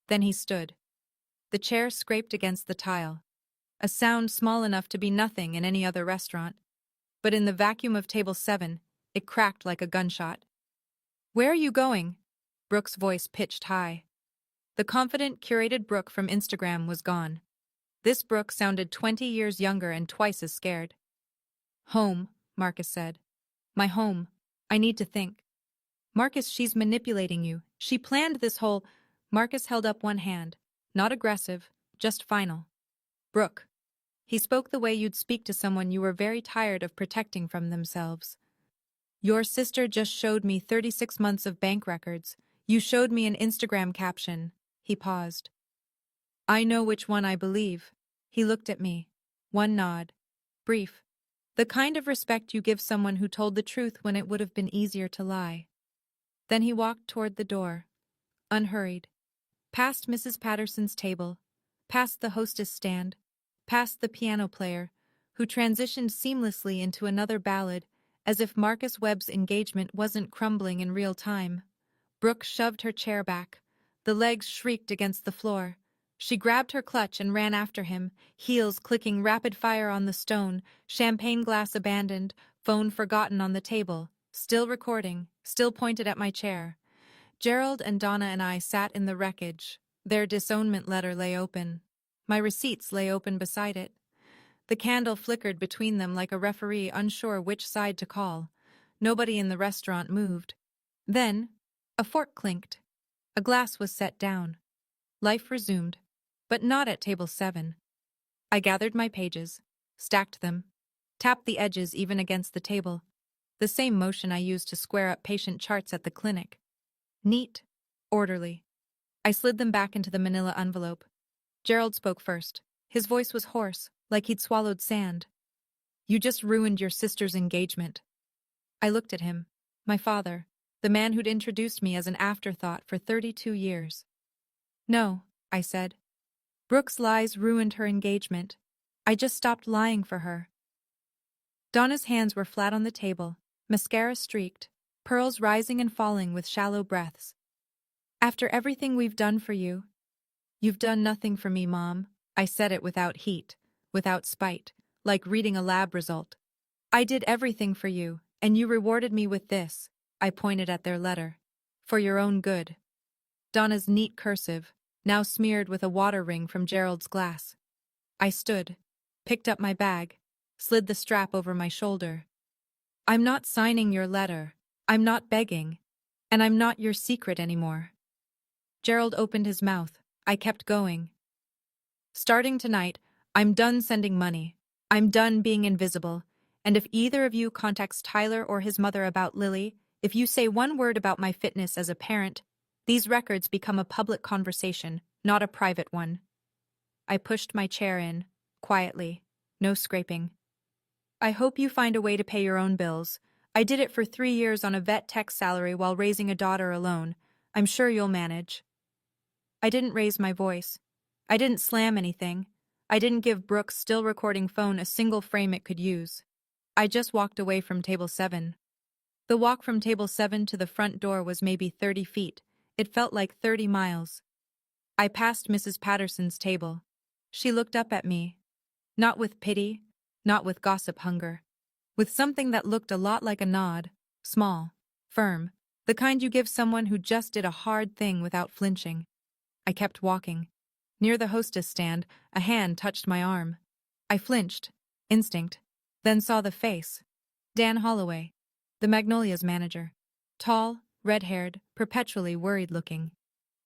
Speaker 1: Then he stood. The chair scraped against the tile. A sound small enough to be nothing in any other restaurant. But in the vacuum of table 7, it cracked like a gunshot. Where are you going? Brooke's voice pitched high. The confident, curated Brooke from Instagram was gone. This Brooke sounded 20 years younger and twice as scared. Home, Marcus said. My home. I need to think. Marcus, she's manipulating you. She planned this whole... Marcus held up one hand. Not aggressive, just final. Brooke. He spoke the way you'd speak to someone you were very tired of protecting from themselves. Your sister just showed me 36 months of bank records. You showed me an Instagram caption. He paused. I know which one I believe. He looked at me. One nod. Brief. The kind of respect you give someone who told the truth when it would have been easier to lie. Then he walked toward the door. Unhurried. Past Mrs. Patterson's table. Past the hostess stand. Past the piano player, who transitioned seamlessly into another ballad, as if Marcus Webb's engagement wasn't crumbling in real time. Brooke shoved her chair back. The legs shrieked against the floor. She grabbed her clutch and ran after him, heels clicking rapid fire on the stone, champagne glass abandoned, phone forgotten on the table, still recording, still pointed at my chair. Gerald and Donna and I sat in the wreckage. Their disownment letter lay open. My receipts lay open beside it. The candle flickered between them like a referee unsure which side to call. Nobody in the restaurant moved. Then, a fork clinked. A glass was set down. Life resumed, but not at table 7. I gathered my pages, stacked them, tapped the edges even against the table, the same motion I used to square up patient charts at the clinic. Neat, orderly. I slid them back into the manila envelope. Gerald spoke first. His voice was hoarse, like he'd swallowed sand. You just ruined your sister's engagement. I looked at him, my father, the man who'd introduced me as an afterthought for 32 years. No, I said. Brooke's lies ruined her engagement. I just stopped lying for her. Donna's hands were flat on the table, mascara streaked, pearls rising and falling with shallow breaths. After everything we've done for you, you've done nothing for me, Mom. I said it without heat, without spite, like reading a lab result. I did everything for you, and you rewarded me with this. I pointed at their letter. For your own good. Donna's neat cursive, now smeared with a water ring from Gerald's glass. I stood, picked up my bag, slid the strap over my shoulder. I'm not signing your letter. I'm not begging. And I'm not your secret anymore. Gerald opened his mouth. I kept going. Starting tonight, I'm done sending money. I'm done being invisible. And if either of you contacts Tyler or his mother about Lily, if you say one word about my fitness as a parent, these records become a public conversation, not a private one. I pushed my chair in, quietly, no scraping. I hope you find a way to pay your own bills. I did it for 3 years on a vet tech salary while raising a daughter alone. I'm sure you'll manage. I didn't raise my voice. I didn't slam anything. I didn't give Brooke's still recording phone a single frame it could use. I just walked away from table 7. The walk from table 7 to the front door was maybe 30 feet. It felt like 30 miles. I passed Mrs. Patterson's table. She looked up at me. Not with pity, not with gossip hunger. With something that looked a lot like a nod, small, firm, the kind you give someone who just did a hard thing without flinching. I kept walking. Near the hostess stand, a hand touched my arm. I flinched, instinct, then saw the face. Dan Holloway, the Magnolia's manager. Tall, red-haired, perpetually worried-looking.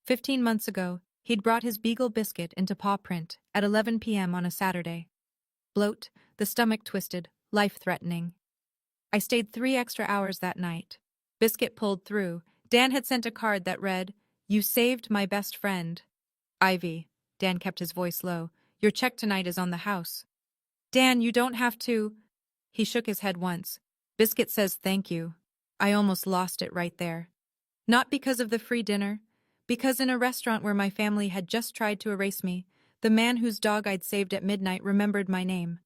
Speaker 1: 15 months ago, he'd brought his Beagle biscuit into paw print at 11 p.m. on a Saturday. Bloat, the stomach twisted, life-threatening. I stayed 3 extra hours that night. Biscuit pulled through. Dan had sent a card that read, "You saved my best friend." Ivy. Dan kept his voice low. "Your check tonight is on the house." Dan, you don't have to. He shook his head once. Biscuit says thank you. I almost lost it right there. Not because of the free dinner. Because in a restaurant where my family had just tried to erase me, the man whose dog I'd saved at midnight remembered my name.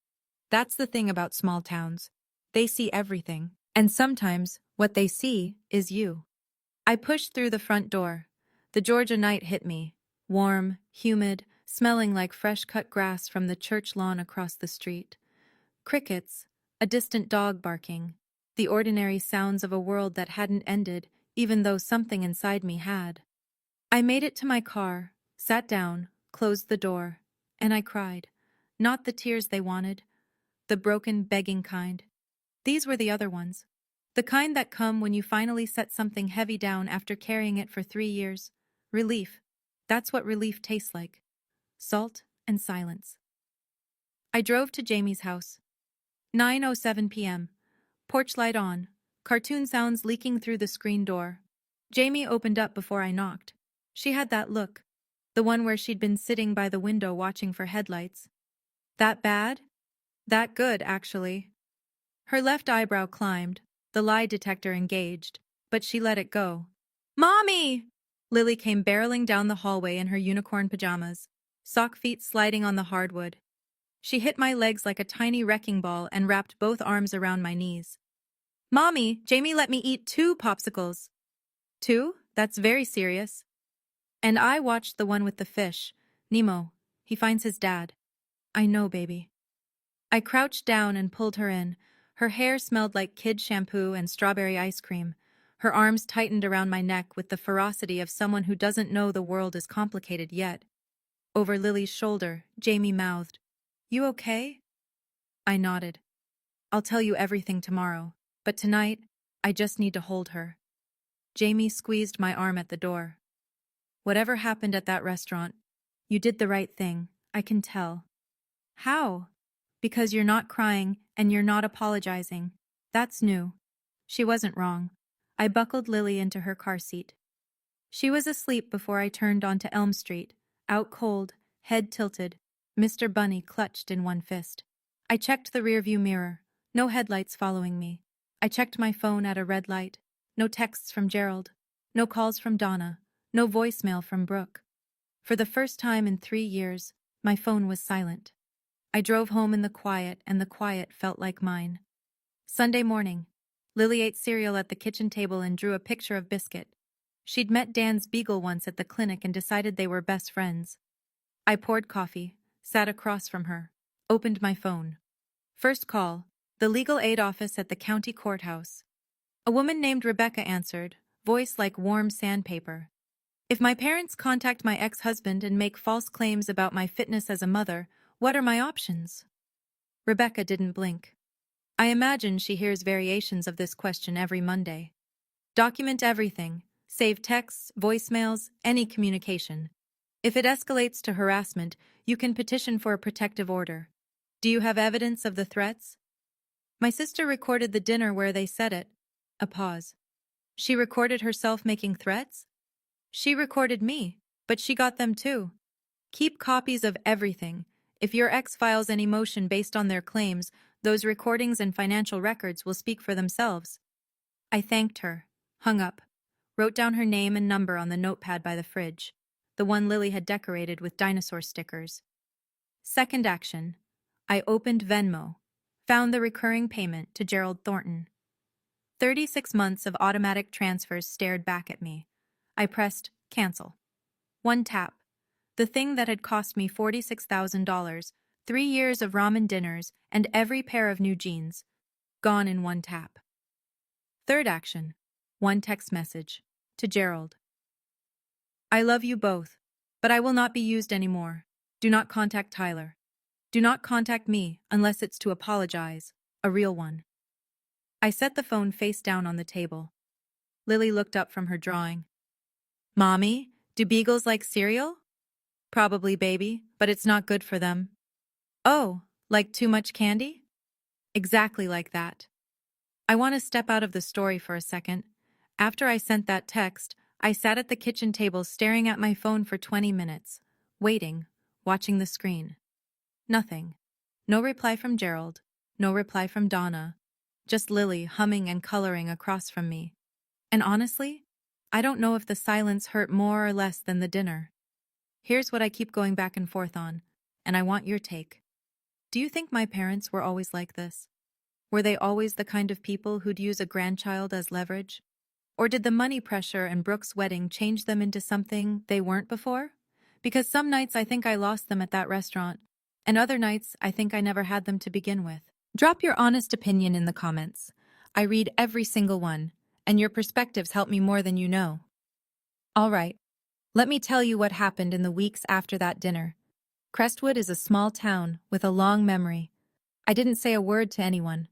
Speaker 1: That's the thing about small towns. They see everything. And sometimes, what they see is you. I pushed through the front door. The Georgia night hit me. Warm, humid, smelling like fresh-cut grass from the church lawn across the street. Crickets, a distant dog barking. The ordinary sounds of a world that hadn't ended, even though something inside me had. I made it to my car, sat down, closed the door, and I cried. Not the tears they wanted. The broken, begging kind. These were the other ones. The kind that come when you finally set something heavy down after carrying it for 3 years. Relief. That's what relief tastes like. Salt and silence. I drove to Jamie's house. 9:07 p.m. Porch light on. Cartoon sounds leaking through the screen door. Jamie opened up before I knocked. She had that look. The one where she'd been sitting by the window watching for headlights. That bad? That good, actually. Her left eyebrow climbed, the lie detector engaged, but she let it go. "Mommy!" Lily came barreling down the hallway in her unicorn pajamas, sock feet sliding on the hardwood. She hit my legs like a tiny wrecking ball and wrapped both arms around my knees. "Mommy, Jamie let me eat 2 popsicles." "2? That's very serious." And I watched the one with the fish. Nemo. He finds his dad. I know, baby. I crouched down and pulled her in. Her hair smelled like kid shampoo and strawberry ice cream. Her arms tightened around my neck with the ferocity of someone who doesn't know the world is complicated yet. Over Lily's shoulder, Jamie mouthed, "You okay?" I nodded. "I'll tell you everything tomorrow, but tonight, I just need to hold her." Jamie squeezed my arm at the door. "Whatever happened at that restaurant, you did the right thing, I can tell." "How?" "Because you're not crying and you're not apologizing. That's new." She wasn't wrong. I buckled Lily into her car seat. She was asleep before I turned onto Elm Street, out cold, head tilted, Mr. Bunny clutched in one fist. I checked the rearview mirror. No headlights following me. I checked my phone at a red light. No texts from Gerald. No calls from Donna. No voicemail from Brooke. For the first time in 3 years, my phone was silent. I drove home in the quiet, and the quiet felt like mine. Sunday morning. Lily ate cereal at the kitchen table and drew a picture of Biscuit. She'd met Dan's beagle once at the clinic and decided they were best friends. I poured coffee, sat across from her, opened my phone. First call, the legal aid office at the county courthouse. A woman named Rebecca answered, voice like warm sandpaper. If my parents contact my ex-husband and make false claims about my fitness as a mother, what are my options? Rebecca didn't blink. I imagine she hears variations of this question every Monday. Document everything. Save texts, voicemails, any communication. If it escalates to harassment, you can petition for a protective order. Do you have evidence of the threats? My sister recorded the dinner where they said it. A pause. She recorded herself making threats? She recorded me, but she got them too. Keep copies of everything. If your ex files any motion based on their claims, those recordings and financial records will speak for themselves. I thanked her, hung up, wrote down her name and number on the notepad by the fridge, the one Lily had decorated with dinosaur stickers. Second action. I opened Venmo, found the recurring payment to Gerald Thornton. 36 months of automatic transfers stared back at me. I pressed cancel. One tap. The thing that had cost me $46,000, 3 years of ramen dinners, and every pair of new jeans, gone in one tap. Third action. One text message. To Gerald. I love you both, but I will not be used anymore. Do not contact Tyler. Do not contact me unless it's to apologize. A real one. I set the phone face down on the table. Lily looked up from her drawing. Mommy, do beagles like cereal? Probably, baby, but it's not good for them. Oh, like too much candy? Exactly like that. I want to step out of the story for a second. After I sent that text, I sat at the kitchen table staring at my phone for 20 minutes, waiting, watching the screen. Nothing. No reply from Gerald, no reply from Donna, just Lily humming and coloring across from me. And honestly, I don't know if the silence hurt more or less than the dinner. Here's what I keep going back and forth on, and I want your take. Do you think my parents were always like this? Were they always the kind of people who'd use a grandchild as leverage? Or did the money pressure and Brooke's wedding change them into something they weren't before? Because some nights I think I lost them at that restaurant, and other nights I think I never had them to begin with. Drop your honest opinion in the comments. I read every single one, and your perspectives help me more than you know. All right, let me tell you what happened in the weeks after that dinner. Crestwood is a small town with a long memory. I didn't say a word to anyone.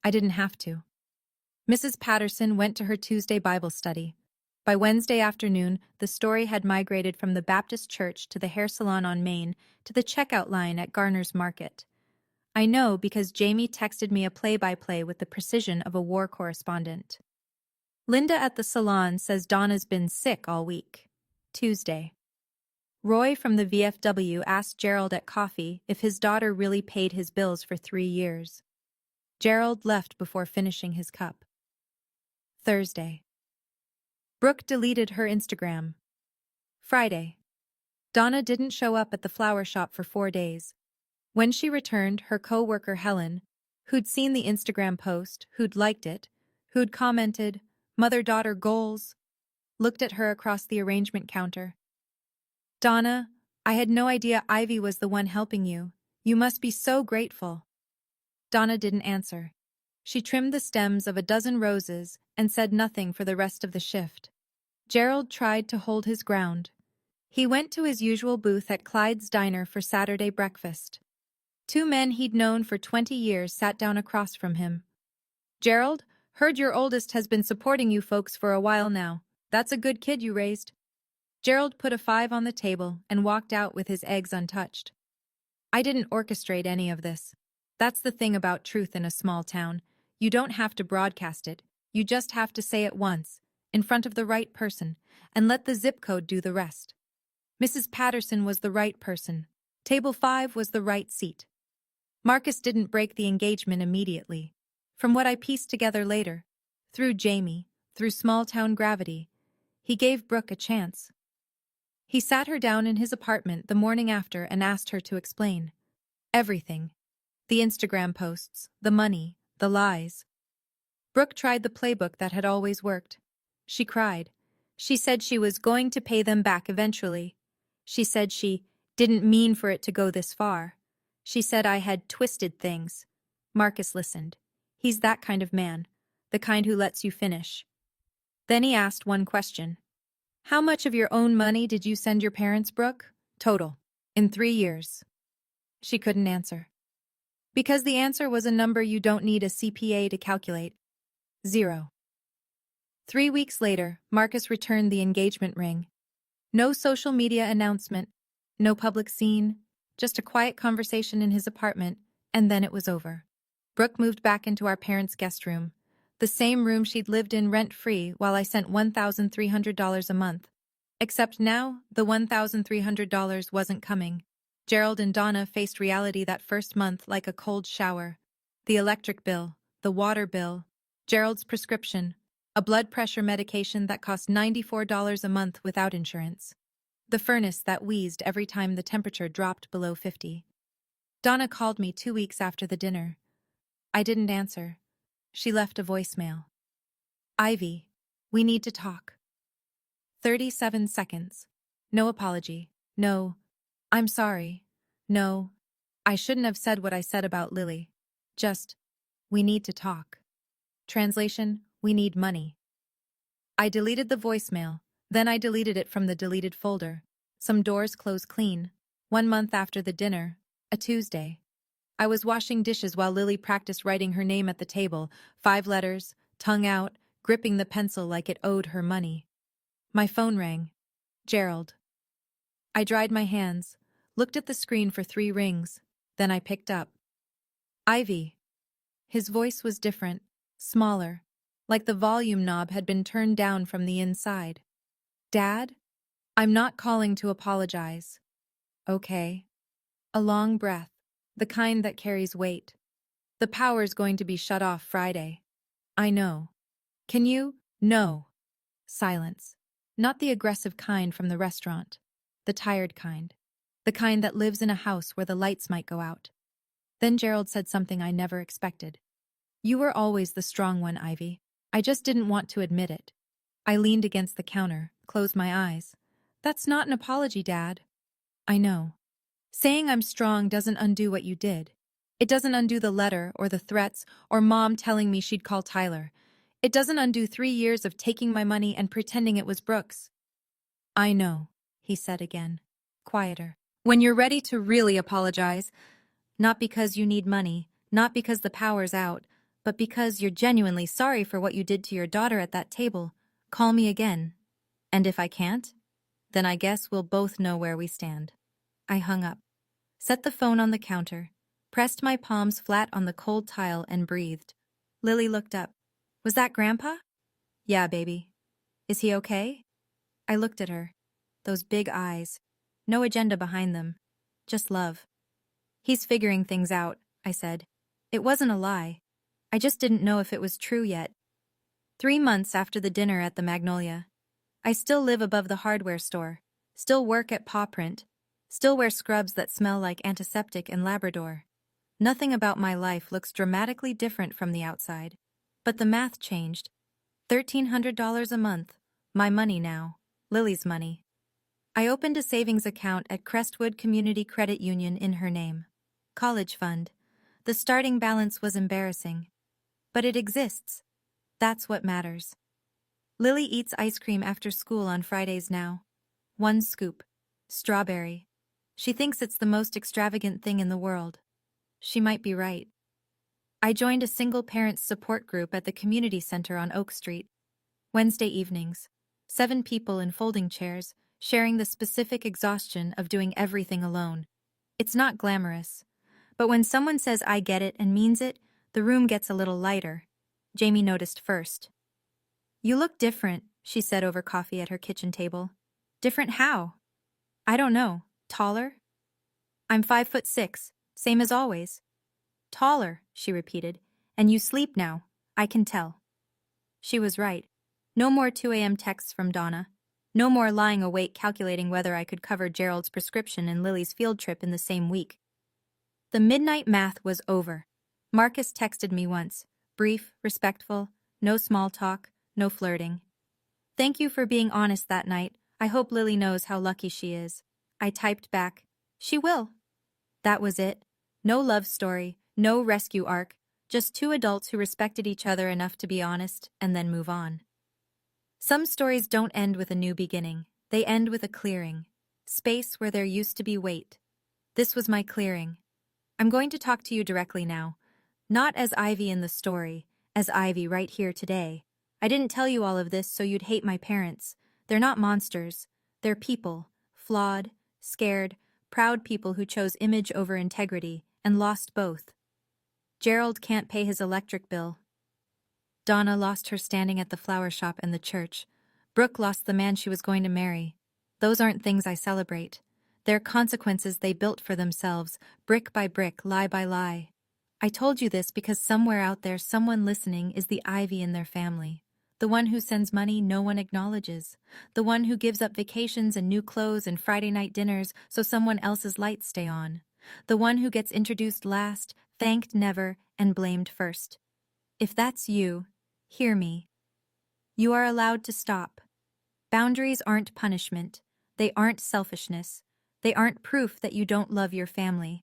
Speaker 1: I didn't have to. Mrs. Patterson went to her Tuesday Bible study. By Wednesday afternoon, the story had migrated from the Baptist church to the hair salon on Main to the checkout line at Garner's Market. I know because Jamie texted me a play-by-play with the precision of a war correspondent. Linda at the salon says Donna's been sick all week. Tuesday. Roy from the VFW asked Gerald at coffee if his daughter really paid his bills for 3 years. Gerald left before finishing his cup. Thursday. Brooke deleted her Instagram. Friday. Donna didn't show up at the flower shop for 4 days. When she returned, her co-worker Helen, who'd seen the Instagram post, who'd liked it, who'd commented, "Mother-daughter goals," looked at her across the arrangement counter. "Donna, I had no idea Ivy was the one helping you. You must be so grateful." Donna didn't answer. She trimmed the stems of a dozen roses and said nothing for the rest of the shift. Gerald tried to hold his ground. He went to his usual booth at Clyde's diner for Saturday breakfast. 2 men he'd known for 20 years sat down across from him. "Gerald, heard your oldest has been supporting you folks for a while now. That's a good kid you raised." Gerald put a 5 on the table and walked out with his eggs untouched. "I didn't orchestrate any of this. That's the thing about truth in a small town. You don't have to broadcast it. You just have to say it once, in front of the right person, and let the zip code do the rest." Mrs. Patterson was the right person. Table 5 was the right seat. Marcus didn't break the engagement immediately. From what I pieced together later, through Jamie, through small-town gravity, he gave Brooke a chance. He sat her down in his apartment the morning after and asked her to explain. Everything. The Instagram posts, the money, the lies. Brooke tried the playbook that had always worked. She cried. She said she was going to pay them back eventually. She said she didn't mean for it to go this far. She said I had twisted things. Marcus listened. He's that kind of man, the kind who lets you finish. Then he asked one question. How much of your own money did you send your parents, Brooke? Total. In 3 years. She couldn't answer. Because the answer was a number you don't need a CPA to calculate. 0. 3 weeks later, Marcus returned the engagement ring. No social media announcement, no public scene, just a quiet conversation in his apartment, and then it was over. Brooke moved back into our parents' guest room, the same room she'd lived in rent-free while I sent $1,300 a month. Except now, the $1,300 wasn't coming. Gerald and Donna faced reality that first month like a cold shower. The electric bill, the water bill, Gerald's prescription, a blood pressure medication that cost $94 a month without insurance. The furnace that wheezed every time the temperature dropped below 50. Donna called me 2 weeks after the dinner. I didn't answer. She left a voicemail. Ivy, we need to talk. 37 seconds. No apology. No, I'm sorry. No, I shouldn't have said what I said about Lily. Just, we need to talk. Translation, we need money. I deleted the voicemail, then I deleted it from the deleted folder. Some doors close clean. 1 month after the dinner, a Tuesday. I was washing dishes while Lily practiced writing her name at the table, 5 letters, tongue out, gripping the pencil like it owed her money. My phone rang. Gerald. I dried my hands, looked at the screen for 3 rings, then I picked up. Ivy. His voice was different, smaller, like the volume knob had been turned down from the inside. Dad? I'm not calling to apologize. Okay. A long breath, the kind that carries weight. The power's going to be shut off Friday. I know. Can you? No. Silence. Not the aggressive kind from the restaurant. The tired kind. The kind that lives in a house where the lights might go out. Then Gerald said something I never expected. You were always the strong one, Ivy. I just didn't want to admit it. I leaned against the counter, closed my eyes. That's not an apology, Dad. I know. Saying I'm strong doesn't undo what you did. It doesn't undo the letter or the threats or Mom telling me she'd call Tyler. It doesn't undo 3 years of taking my money and pretending it was Brooke's. I know, he said again, quieter. When you're ready to really apologize, not because you need money, not because the power's out, but because you're genuinely sorry for what you did to your daughter at that table, call me again. And if I can't, then I guess we'll both know where we stand. I hung up, set the phone on the counter, pressed my palms flat on the cold tile and breathed. Lily looked up. Was that Grandpa? Yeah, baby. Is he okay? I looked at her. Those big eyes. No agenda behind them. Just love. He's figuring things out, I said. It wasn't a lie. I just didn't know if it was true yet. 3 months after the dinner at the Magnolia. I still live above the hardware store. Still work at Paw Print. Still wear scrubs that smell like antiseptic and Labrador. Nothing about my life looks dramatically different from the outside. But the math changed. $1,300 a month. My money now. Lily's money. I opened a savings account at Crestwood Community Credit Union in her name. College fund. The starting balance was embarrassing. But it exists. That's what matters. Lily eats ice cream after school on Fridays now. 1 scoop. Strawberry. She thinks it's the most extravagant thing in the world. She might be right. I joined a single parents support group at the community center on Oak Street. Wednesday evenings. 7 people in folding chairs, sharing the specific exhaustion of doing everything alone. It's not glamorous. But when someone says I get it and means it, the room gets a little lighter. Jamie noticed first. You look different, she said over coffee at her kitchen table. Different how? I don't know. Taller? I'm 5'6", same as always. Taller, she repeated. And you sleep now. I can tell. She was right. No more 2 a.m. texts from Donna. No more lying awake calculating whether I could cover Gerald's prescription and Lily's field trip in the same week. The midnight math was over. Marcus texted me once. Brief, respectful, no small talk, no flirting. Thank you for being honest that night. I hope Lily knows how lucky she is. I typed back. She will. That was it. No love story, no rescue arc, just 2 adults who respected each other enough to be honest and then move on. Some stories don't end with a new beginning. They end with a clearing. Space where there used to be weight. This was my clearing. I'm going to talk to you directly now. Not as Ivy in the story, as Ivy right here today. I didn't tell you all of this so you'd hate my parents. They're not monsters. They're people. Flawed, scared, proud people who chose image over integrity and lost both. Gerald can't pay his electric bill. Donna lost her standing at the flower shop and the church. Brooke lost the man she was going to marry. Those aren't things I celebrate. They're consequences they built for themselves, brick by brick, lie by lie. I told you this because somewhere out there someone listening is the Ivy in their family. The one who sends money no one acknowledges. The one who gives up vacations and new clothes and Friday night dinners so someone else's lights stay on. The one who gets introduced last, thanked never, and blamed first. If that's you, hear me. You are allowed to stop. Boundaries aren't punishment. They aren't selfishness. They aren't proof that you don't love your family.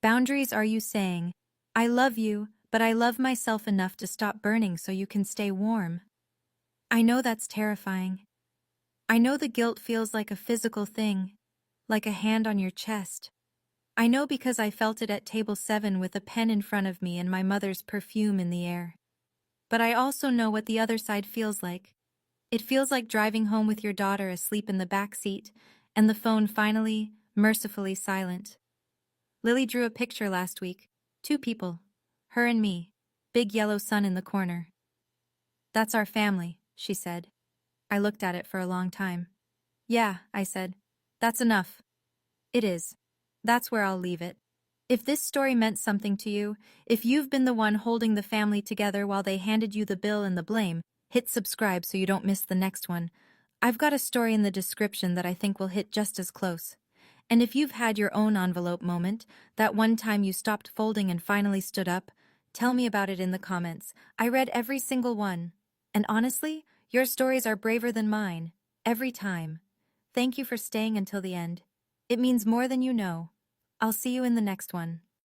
Speaker 1: Boundaries are you saying, I love you, but I love myself enough to stop burning so you can stay warm. I know that's terrifying. I know the guilt feels like a physical thing, like a hand on your chest. I know because I felt it at table 7 with a pen in front of me and my mother's perfume in the air. But I also know what the other side feels like. It feels like driving home with your daughter asleep in the back seat and the phone finally, mercifully silent. Lily drew a picture last week. 2 people. Her and me. Big yellow sun in the corner. That's our family, she said. I looked at it for a long time. Yeah, I said. That's enough. It is. That's where I'll leave it. If this story meant something to you, if you've been the one holding the family together while they handed you the bill and the blame, hit subscribe so you don't miss the next one. I've got a story in the description that I think will hit just as close. And if you've had your own envelope moment, that one time you stopped folding and finally stood up, tell me about it in the comments. I read every single one. And honestly, your stories are braver than mine. Every time. Thank you for staying until the end. It means more than you know. I'll see you in the next one.